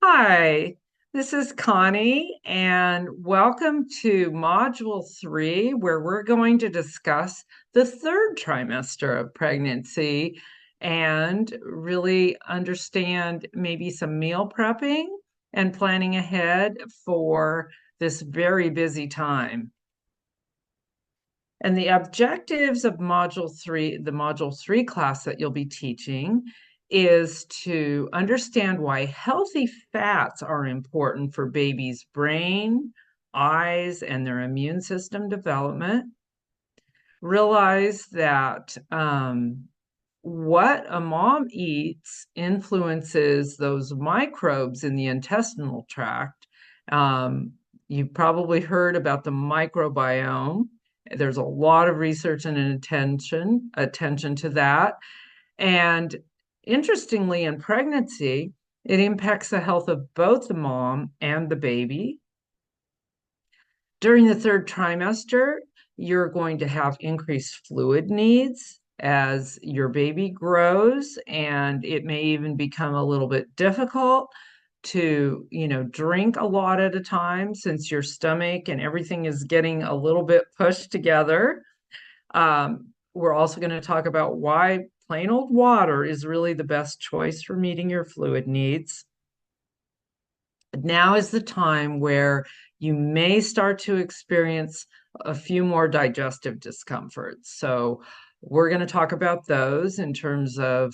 Hi, this is Connie, and welcome to Module 3, where we're going to discuss the third trimester of pregnancy and really understand maybe some meal prepping and planning ahead for this very busy time. And the objectives of Module 3, the Module 3 class that you'll be teaching, is to understand why healthy fats are important for baby's brain, eyes, and their immune system development. Realize that what a mom eats influences those microbes in the intestinal tract. You've probably heard about the microbiome. There's a lot of research and attention to that. And interestingly, in pregnancy, it impacts the health of both the mom and the baby. During the third trimester, you're going to have increased fluid needs as your baby grows, and it may even become a little bit difficult to, drink a lot at a time since your stomach and everything is getting a little bit pushed together. We're also going to talk about why plain old water is really the best choice for meeting your fluid needs. Now is the time where you may start to experience a few more digestive discomforts. So, we're going to talk about those in terms of,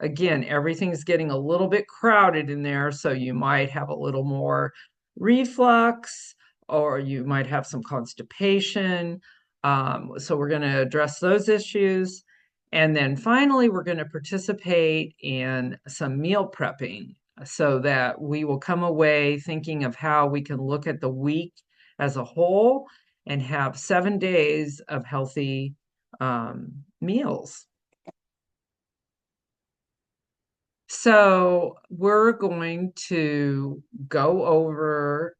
again, everything's getting a little bit crowded in there. So, you might have a little more reflux or you might have some constipation. So, we're going to address those issues. And then finally, we're going to participate in some meal prepping so that we will come away thinking of how we can look at the week as a whole and have 7 days of healthy meals. So we're going to go over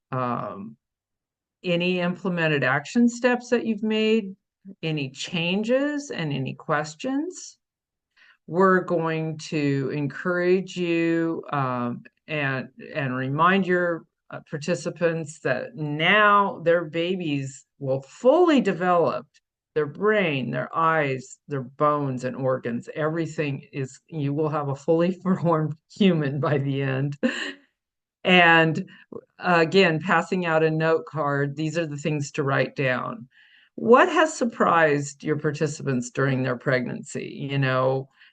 any implemented action steps that you've made, any changes, and any questions. We're going to encourage you and remind your participants that now their babies will fully develop their brain, their eyes, their bones and organs. Everything is, you will have a fully formed human by the end. And again, passing out a note card, these are the things to write down. What has surprised your participants during their pregnancy?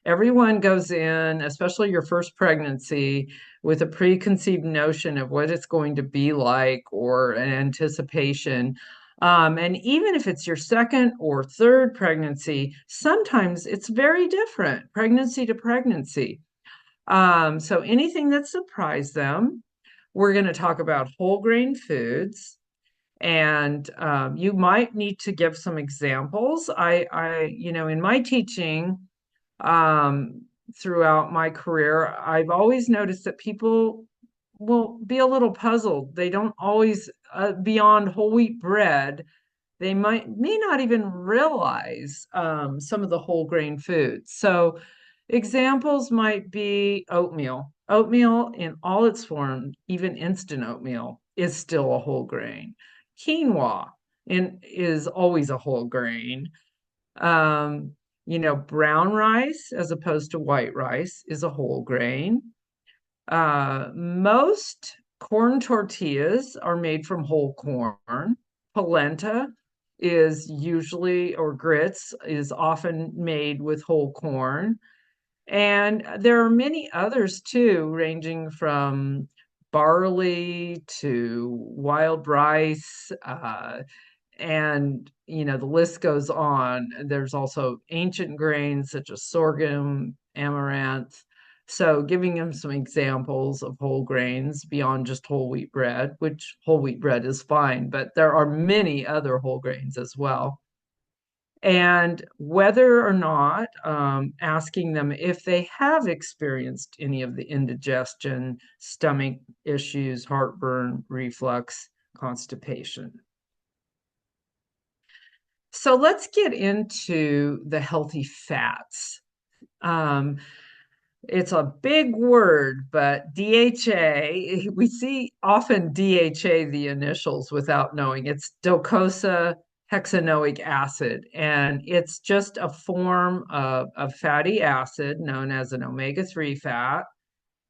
Everyone goes in, especially your first pregnancy, with a preconceived notion of what it's going to be like or an anticipation. And even if it's your second or third pregnancy, sometimes it's very different, pregnancy to pregnancy. So anything that surprised them, we're going to talk about whole grain foods, and you might need to give some examples. In my teaching, um, throughout my career, I've always noticed that people will be a little puzzled. They don't always, beyond whole wheat bread, they may not even realize some of the whole grain foods. So examples might be oatmeal. Oatmeal in all its form, even instant oatmeal, is still a whole grain. Quinoa is always a whole grain. Um, Brown rice as opposed to white rice is a whole grain. Most corn tortillas are made from whole corn. Polenta is usually, or grits, is often made with whole corn. And there are many others too, ranging from barley to wild rice, and the list goes on. There's also ancient grains such as sorghum, amaranth. So giving them some examples of whole grains beyond just whole wheat bread, which whole wheat bread is fine, but there are many other whole grains as well. And whether or not asking them if they have experienced any of the indigestion, stomach issues, heartburn, reflux, constipation. So let's get into the healthy fats. Um, It's a big word, but DHA, we see often DHA, the initials, without knowing. It's docosahexaenoic acid, and it's just a form of fatty acid known as an omega-3 fat,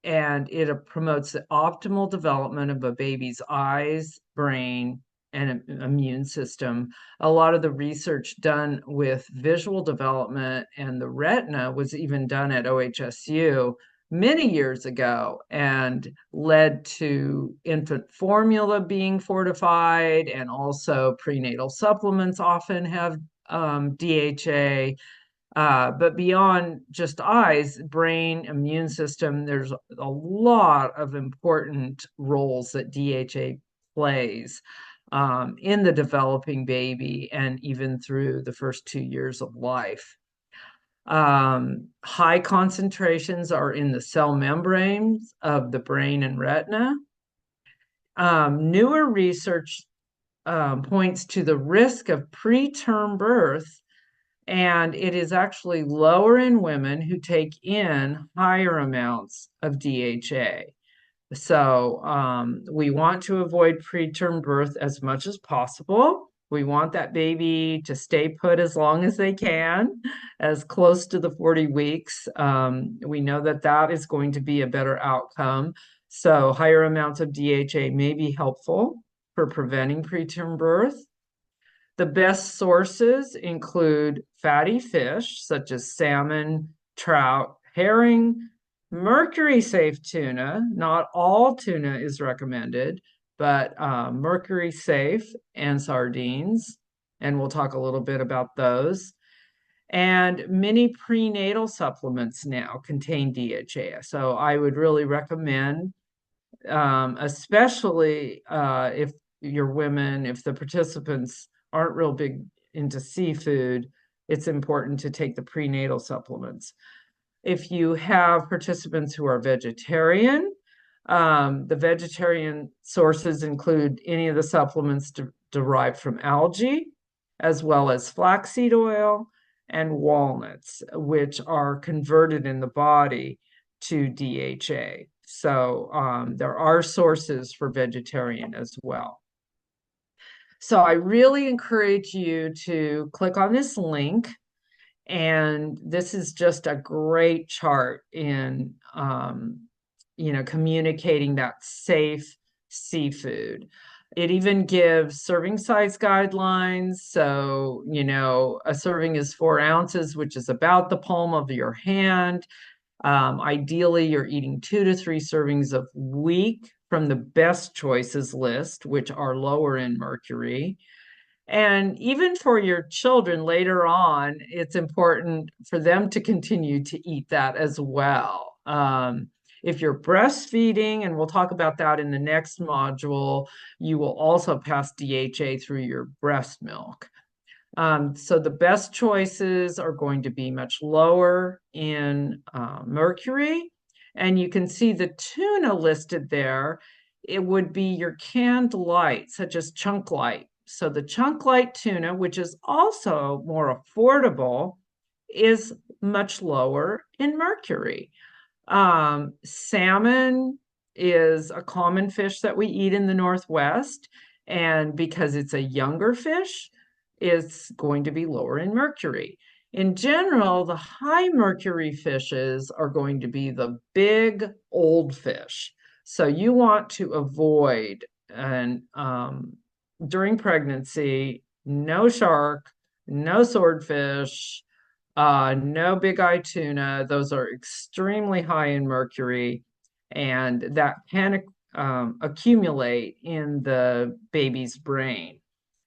and it promotes the optimal development of a baby's eyes, brain, and immune system. A lot of the research done with visual development and the retina was even done at OHSU many years ago and led to infant formula being fortified, and also prenatal supplements often have DHA. But beyond just eyes, brain, immune system, there's a lot of important roles that DHA plays in the developing baby and even through the first 2 years of life. High concentrations are in the cell membranes of the brain and retina. Newer research points to the risk of preterm birth, and it is actually lower in women who take in higher amounts of DHA. So we want to avoid preterm birth as much as possible. We want that baby to stay put as long as they can, as close to the 40 weeks. We know that that is going to be a better outcome. So higher amounts of DHA may be helpful for preventing preterm birth. The best sources include fatty fish such as salmon, trout, herring, mercury safe tuna. Not all tuna is recommended, but mercury safe and sardines. And we'll talk a little bit about those. And many prenatal supplements now contain DHA. So I would really recommend, especially if you're women, if the participants aren't real big into seafood, it's important to take the prenatal supplements. If you have participants who are vegetarian, the vegetarian sources include any of the supplements derived from algae, as well as flaxseed oil and walnuts, which are converted in the body to DHA. So there are sources for vegetarian as well. So I really encourage you to click on this link. And this is just a great chart in, communicating that safe seafood. It even gives serving size guidelines. So, a serving is 4 ounces, which is about the palm of your hand. Ideally, you're eating 2 to 3 servings a week from the best choices list, which are lower in mercury. And even for your children later on, it's important for them to continue to eat that as well. If you're breastfeeding, and we'll talk about that in the next module, you will also pass DHA through your breast milk. So the best choices are going to be much lower in mercury. And you can see the tuna listed there. It would be your canned light, such as chunk light. So the chunk light tuna, which is also more affordable, is much lower in mercury. Salmon is a common fish that we eat in the Northwest. And because it's a younger fish, is going to be lower in mercury. In general, the high mercury fishes are going to be the big old fish. So you want to avoid, and during pregnancy, no shark, no swordfish, no big eye tuna. Those are extremely high in mercury, and that can accumulate in the baby's brain.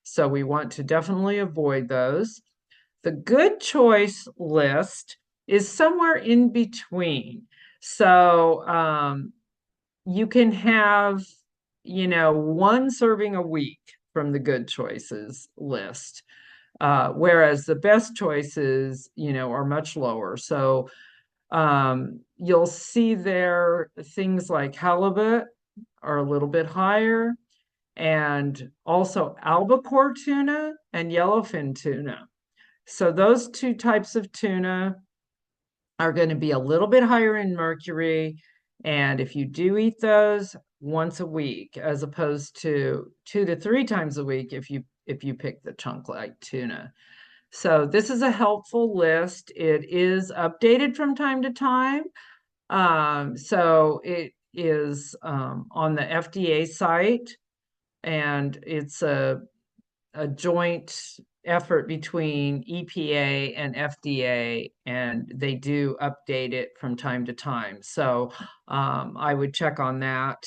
So we want to definitely avoid those. The good choice list is somewhere in between. So you can have, 1 serving a week from the good choices list, whereas the best choices, are much lower. So you'll see there things like halibut are a little bit higher, and also albacore tuna and yellowfin tuna. So those two types of tuna are going to be a little bit higher in mercury. And if you do eat those once a week, as opposed to 2 to 3 times a week, if you pick the chunk like tuna. So this is a helpful list. It is updated from time to time. So it is on the FDA site, and it's a joint effort between EPA and FDA, and they do update it from time to time. So I would check on that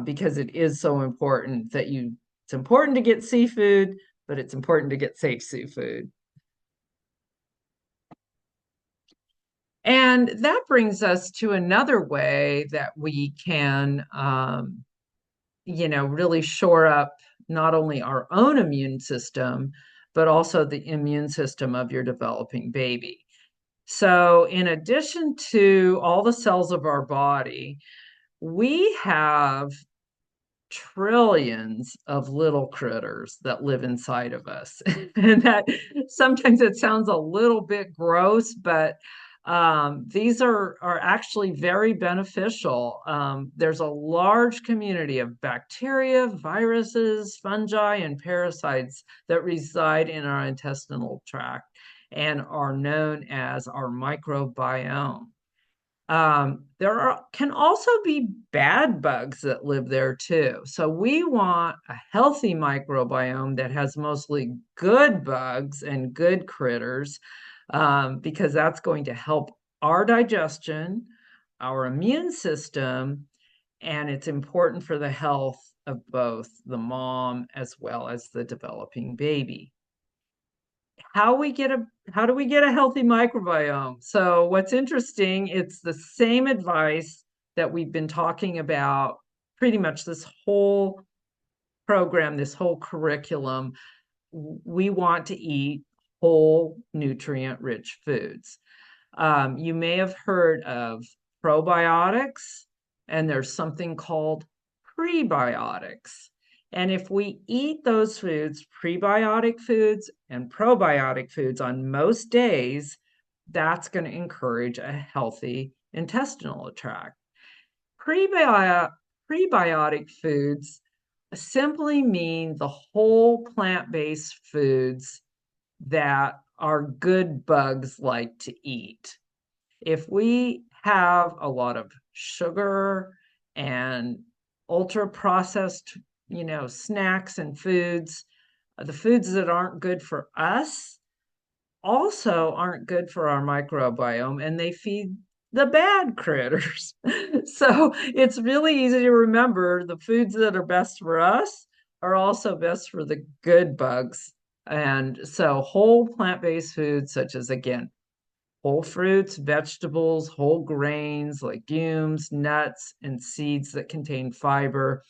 because it is so important that it's important to get seafood, but it's important to get safe seafood. And that brings us to another way that we can, really shore up not only our own immune system, but also the immune system of your developing baby. So, in addition to all the cells of our body, we have trillions of little critters that live inside of us. And that sometimes it sounds a little bit gross, but these are actually very beneficial. There's a large community of bacteria, viruses, fungi, and parasites that reside in our intestinal tract and are known as our microbiome. Can also be bad bugs that live there too. So we want a healthy microbiome that has mostly good bugs and good critters, because that's going to help our digestion, our immune system, and it's important for the health of both the mom as well as the developing baby. How do we get a healthy microbiome? So what's interesting, it's the same advice that we've been talking about pretty much this whole program, this whole curriculum. We want to eat whole nutrient rich foods. You may have heard of probiotics, and there's something called prebiotics. And if we eat those foods, prebiotic foods and probiotic foods on most days, that's going to encourage a healthy intestinal tract. Prebiotic, prebiotic foods simply mean the whole plant-based foods that our good bugs like to eat. If we have a lot of sugar and ultra processed, snacks and foods, the foods that aren't good for us also aren't good for our microbiome, and they feed the bad critters. So it's really easy to remember the foods that are best for us are also best for the good bugs. And so whole plant-based foods, such as, again, whole fruits, vegetables, whole grains, legumes, nuts, and seeds that contain fiber,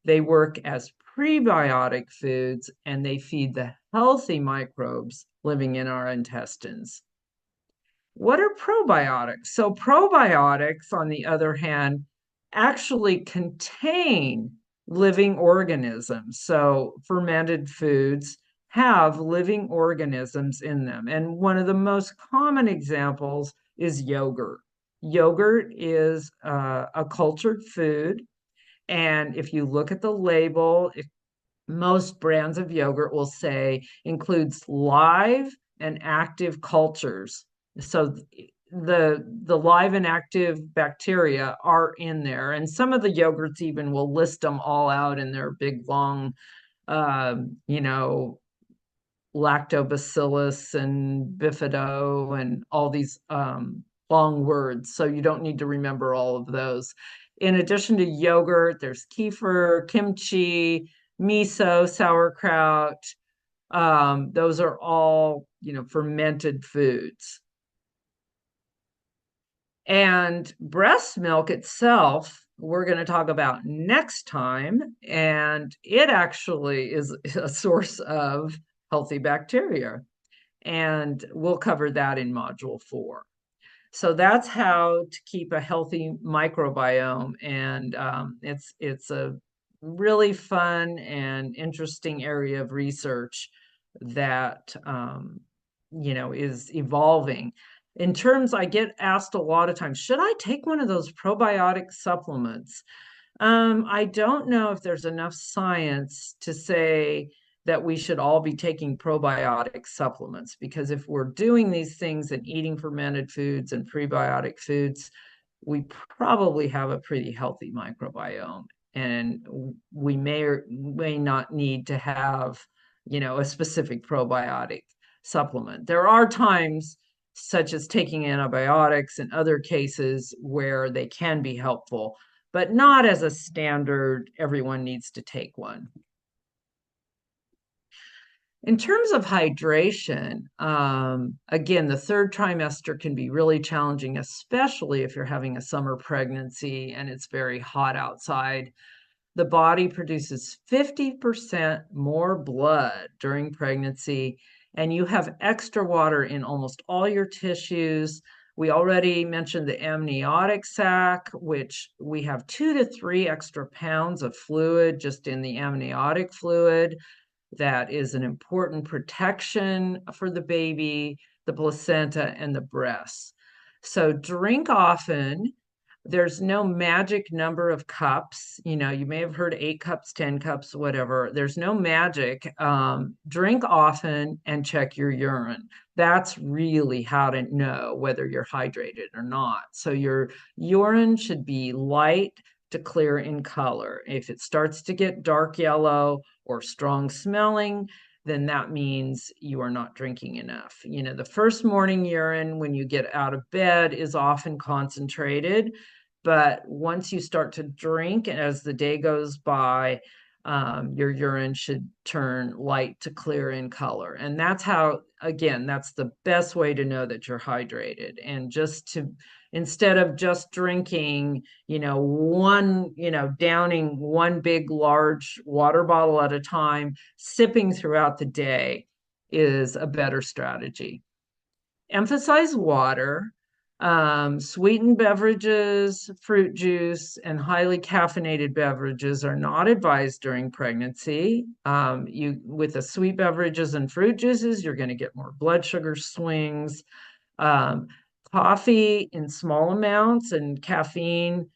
they work as prebiotic foods and they feed the healthy microbes living in our intestines. What are probiotics? So, probiotics, on the other hand, actually contain living organisms. So, fermented foods have living organisms in them. And one of the most common examples is yogurt. Yogurt is a cultured food. And if you look at the label, most brands of yogurt will say includes live and active cultures. So the live and active bacteria are in there, and some of the yogurts even will list them all out in their big long, uh, you know, lactobacillus and bifido and all these long words. So you don't need to remember all of those. In addition to yogurt, there's kefir, kimchi, miso, sauerkraut. Those are all, fermented foods. And breast milk itself, we're going to talk about next time. And it actually is a source of healthy bacteria. And we'll cover that in module 4. So that's how to keep a healthy microbiome. And it's a really fun and interesting area of research that is evolving. in terms, I get asked a lot of times, should I take one of those probiotic supplements? I don't know if there's enough science to say that we should all be taking probiotic supplements, because if we're doing these things and eating fermented foods and prebiotic foods, we probably have a pretty healthy microbiome, and we may or may not need to have, a specific probiotic supplement. There are times, such as taking antibiotics and other cases, where they can be helpful, but not as a standard, everyone needs to take one. In terms of hydration, again, the third trimester can be really challenging, especially if you're having a summer pregnancy and it's very hot outside. The body produces 50% more blood during pregnancy, and you have extra water in almost all your tissues. We already mentioned the amniotic sac, which we have 2 to 3 extra pounds of fluid just in the amniotic fluid. That is an important protection for the baby, the placenta, and the breasts. So drink often. There's no magic number of cups. You may have heard 8 cups, 10 cups, whatever. There's no magic. Drink often and check your urine. That's really how to know whether you're hydrated or not. So your urine should be light to clear in color. If it starts to get dark yellow or strong smelling, then that means you are not drinking enough. The first morning urine when you get out of bed is often concentrated, but once you start to drink and as the day goes by, your urine should turn light to clear in color. And that's how, again, that's the best way to know that you're hydrated. And instead of just drinking, downing one big, large water bottle at a time, sipping throughout the day is a better strategy. Emphasize water. Sweetened beverages, fruit juice, and highly caffeinated beverages are not advised during pregnancy. With the sweet beverages and fruit juices, you're going to get more blood sugar swings. Um, Coffee in small amounts and caffeine,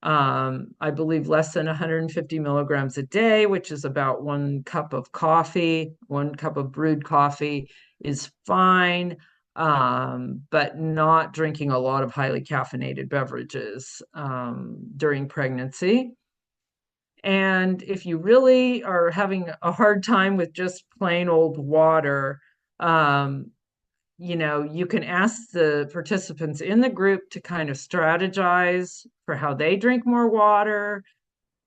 I believe less than 150 milligrams a day, which is about 1 cup of coffee, 1 cup of brewed coffee is fine, but not drinking a lot of highly caffeinated beverages during pregnancy. And if you really are having a hard time with just plain old water, you can ask the participants in the group to kind of strategize for how they drink more water,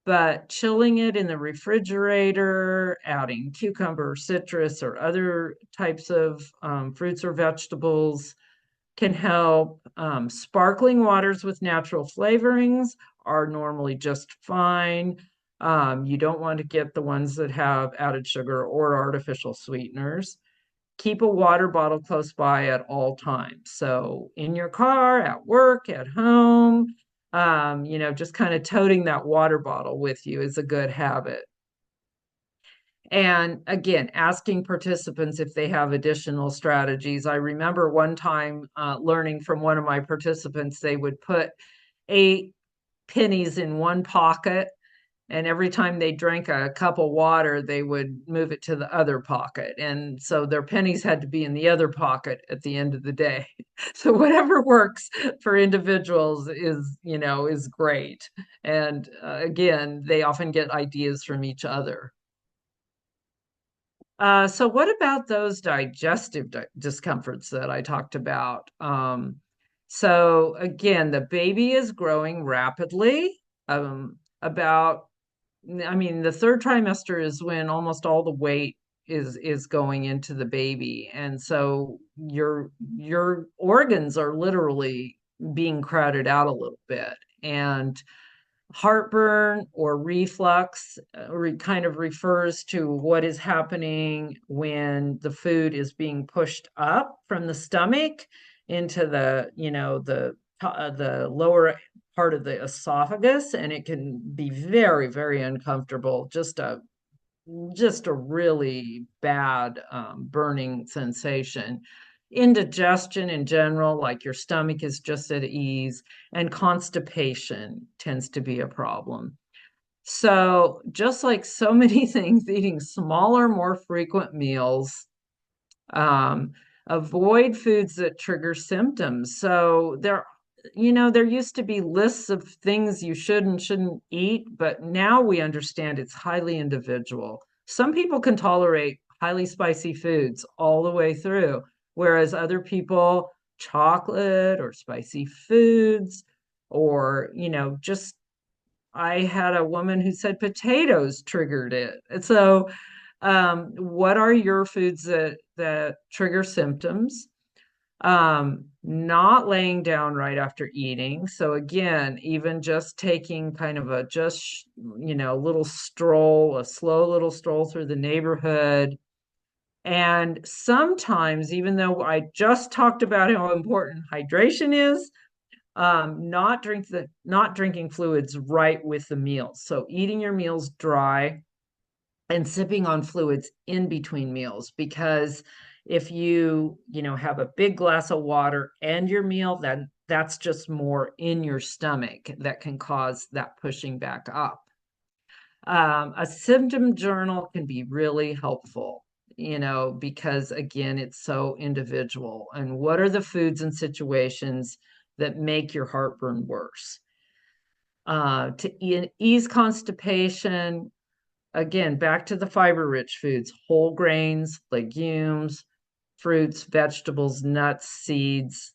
but chilling it in the refrigerator, adding cucumber, citrus, or other types of fruits or vegetables can help. Sparkling waters with natural flavorings are normally just fine. You don't want to get the ones that have added sugar or artificial sweeteners. Keep a water bottle close by at all times. So in your car, at work, at home, just kind of toting that water bottle with you is a good habit. And again, asking participants if they have additional strategies. I remember one time learning from one of my participants, they would put 8 pennies in one pocket, and every time they drank a cup of water, they would move it to the other pocket. And so their pennies had to be in the other pocket at the end of the day. So whatever works for individuals is great. And again, they often get ideas from each other. So what about those digestive discomforts that I talked about? So again, the baby is growing rapidly. About I mean, the third trimester is when almost all the weight is going into the baby. And so your organs are literally being crowded out a little bit. And heartburn or reflux kind of refers to what is happening when the food is being pushed up from the stomach into the lower part of the esophagus, and it can be very, very uncomfortable. Just a really bad burning sensation. indigestion in general, like your stomach is just at ease, and constipation tends to be a problem. So, just like so many things, eating smaller, more frequent meals, um, avoid foods that trigger symptoms. So, there used to be lists of things you should and shouldn't eat, but now we understand it's highly individual. Some people can tolerate highly spicy foods all the way through, whereas other people, chocolate or spicy foods, or, just I had a woman who said potatoes triggered it. And so, what are your foods that trigger symptoms? Not laying down right after eating. So again, even just taking kind of little stroll, a slow little stroll through the neighborhood. And sometimes, even though I just talked about how important hydration is, not drinking fluids right with the meals. So eating your meals dry and sipping on fluids in between meals, because if you have a big glass of water and your meal, then that's just more in your stomach that can cause that pushing back up. A symptom journal can be really helpful, because again, it's so individual. And what are the foods and situations that make your heartburn worse? To ease constipation, again, back to the fiber-rich foods, whole grains, legumes, fruits, vegetables, nuts, seeds,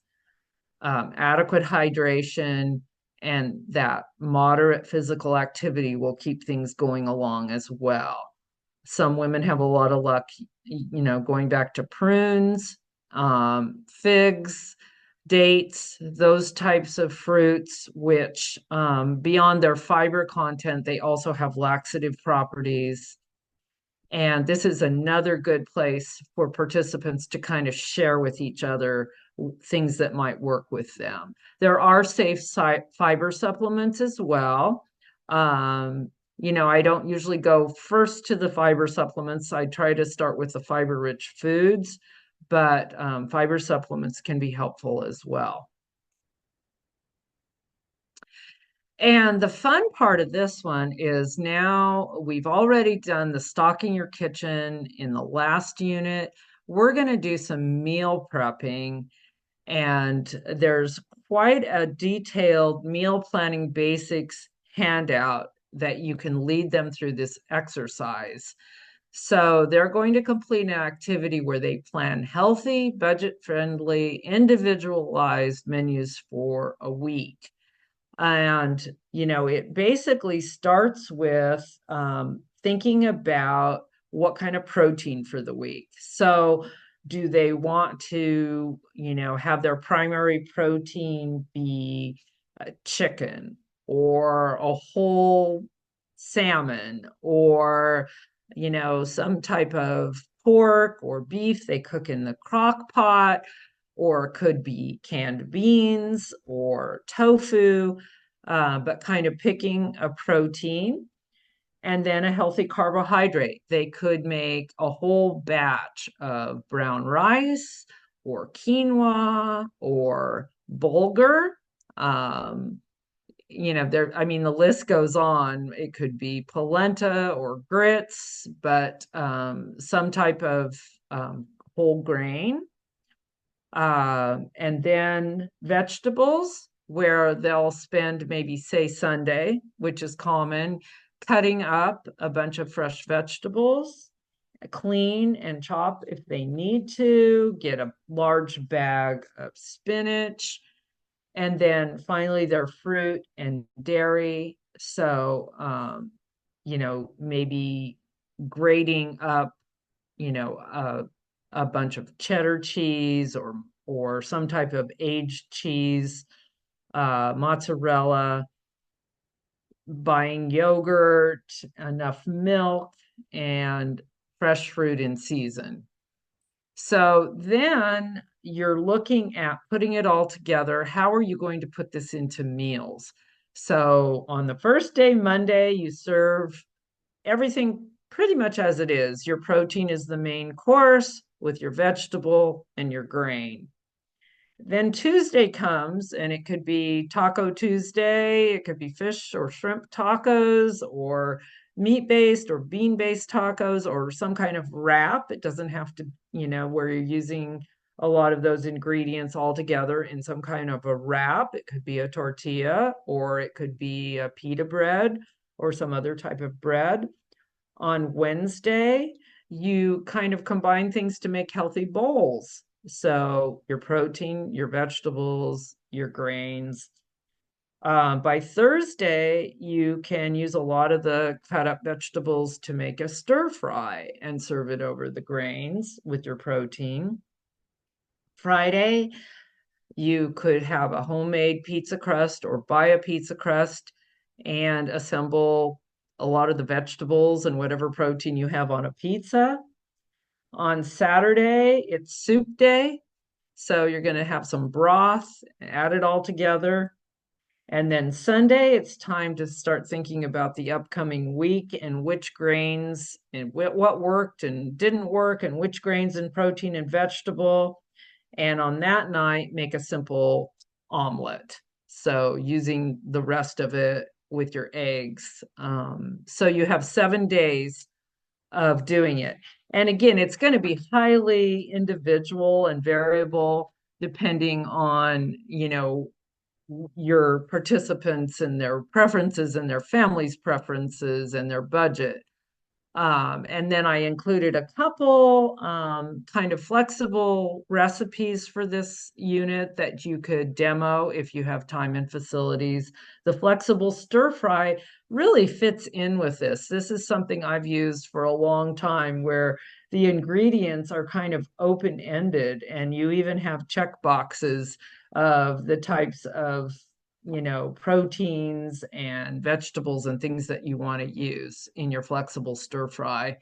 adequate hydration, and that moderate physical activity will keep things going along as well. Some women have a lot of luck, going back to prunes, figs, dates, those types of fruits, which beyond their fiber content, they also have laxative properties. And this is another good place for participants to kind of share with each other things that might work with them. There are safe fiber supplements as well. I don't usually go first to the fiber supplements. I try to start with the fiber-rich foods, but fiber supplements can be helpful as well. And the fun part of this one is now we've already done the stocking your kitchen in the last unit. We're going to do some meal prepping, and there's quite a detailed meal planning basics handout that you can lead them through this exercise. So they're going to complete an activity where they plan healthy, budget-friendly, individualized menus for a week. And, it basically starts with thinking about what kind of protein for the week. So, do they want to, have their primary protein be chicken or a whole salmon or, some type of pork or beef they cook in the crock pot, or could be canned beans or tofu, but kind of picking a protein and then a healthy carbohydrate. They could make a whole batch of brown rice or quinoa or bulgur. Um, the list goes on. It could be polenta or grits, but some type of whole grain. And then vegetables, where they'll spend maybe, say, Sunday, which is common, cutting up a bunch of fresh vegetables, clean and chop if they need to, get a large bag of spinach, and then finally their fruit and dairy. So, maybe grating up, a bunch of cheddar cheese or some type of aged cheese, mozzarella, buying yogurt, enough milk, and fresh fruit in season. So then you're looking at putting it all together. How are you going to put this into meals? So on the first day, Monday, you serve everything pretty much as it is. Your protein is the main course. with your vegetable and your grain. Then Tuesday comes, and it could be Taco Tuesday, it could be fish or shrimp tacos, or meat-based or bean-based tacos, or some kind of wrap. It doesn't have to, where you're using a lot of those ingredients all together in some kind of a wrap. It could be a tortilla, or it could be a pita bread or some other type of bread. On Wednesday, you kind of combine things to make healthy bowls. So your protein, your vegetables, your grains. By Thursday, you can use a lot of the cut up vegetables to make a stir fry and serve it over the grains with your protein. Friday, you could have a homemade pizza crust or buy a pizza crust and assemble a lot of the vegetables and whatever protein you have on a pizza. On Saturday, it's soup day. So you're going to have some broth, add it all together. And then Sunday, it's time to start thinking about the upcoming week and which grains and what worked and didn't work, and which grains and protein and vegetable. And on that night, make a simple omelet. So using the rest of it with your eggs. So you have 7 days of doing it. And again, it's going to be highly individual and variable depending on, your participants and their preferences and their family's preferences and their budget. And then I included a couple kind of flexible recipes for this unit that you could demo if you have time and facilities. The flexible stir fry really fits in with this. This is something I've used for a long time, where the ingredients are kind of open-ended, and you even have check boxes of the types of proteins and vegetables and things that you want to use in your flexible stir fry.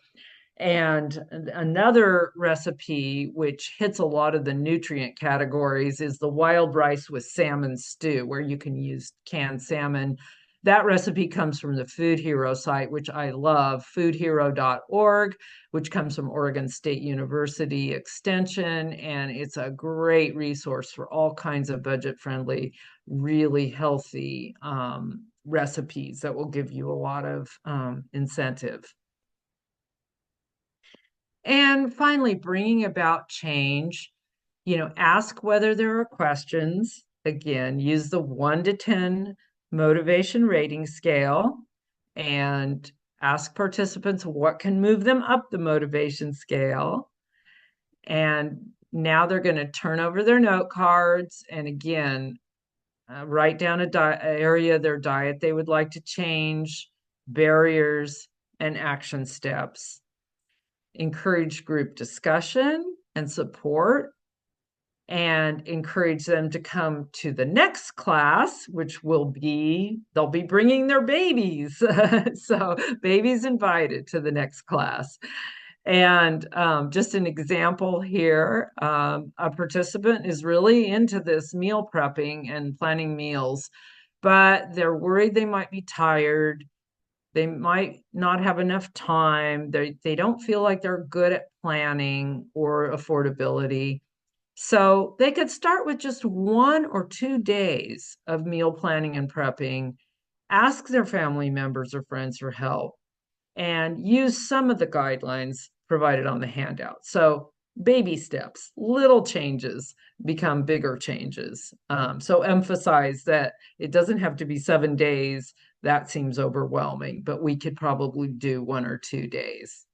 And another recipe which hits a lot of the nutrient categories is the wild rice with salmon stew, where you can use canned salmon. That recipe comes from the Food Hero site, which I love, foodhero.org, which comes from Oregon State University Extension. And it's a great resource for all kinds of budget-friendly, really healthy recipes that will give you a lot of incentive. And finally, bringing about change, ask whether there are questions. Again, use the 1 to 10 motivation rating scale and ask participants what can move them up the motivation scale. And now they're going to turn over their note cards and again, write down a area of their diet they would like to change, barriers, and action steps. Encourage group discussion and support, and encourage them to come to the next class, which they'll be bringing their babies. So babies invited to the next class. And just an example here, a participant is really into this meal prepping and planning meals, but they're worried they might be tired. They might not have enough time. They don't feel like they're good at planning or affordability. So they could start with just 1 or 2 days of meal planning and prepping, ask their family members or friends for help, and use some of the guidelines provided on the handout. So baby steps, little changes become bigger changes. So emphasize that it doesn't have to be 7 days. That seems overwhelming, but we could probably do 1 or 2 days.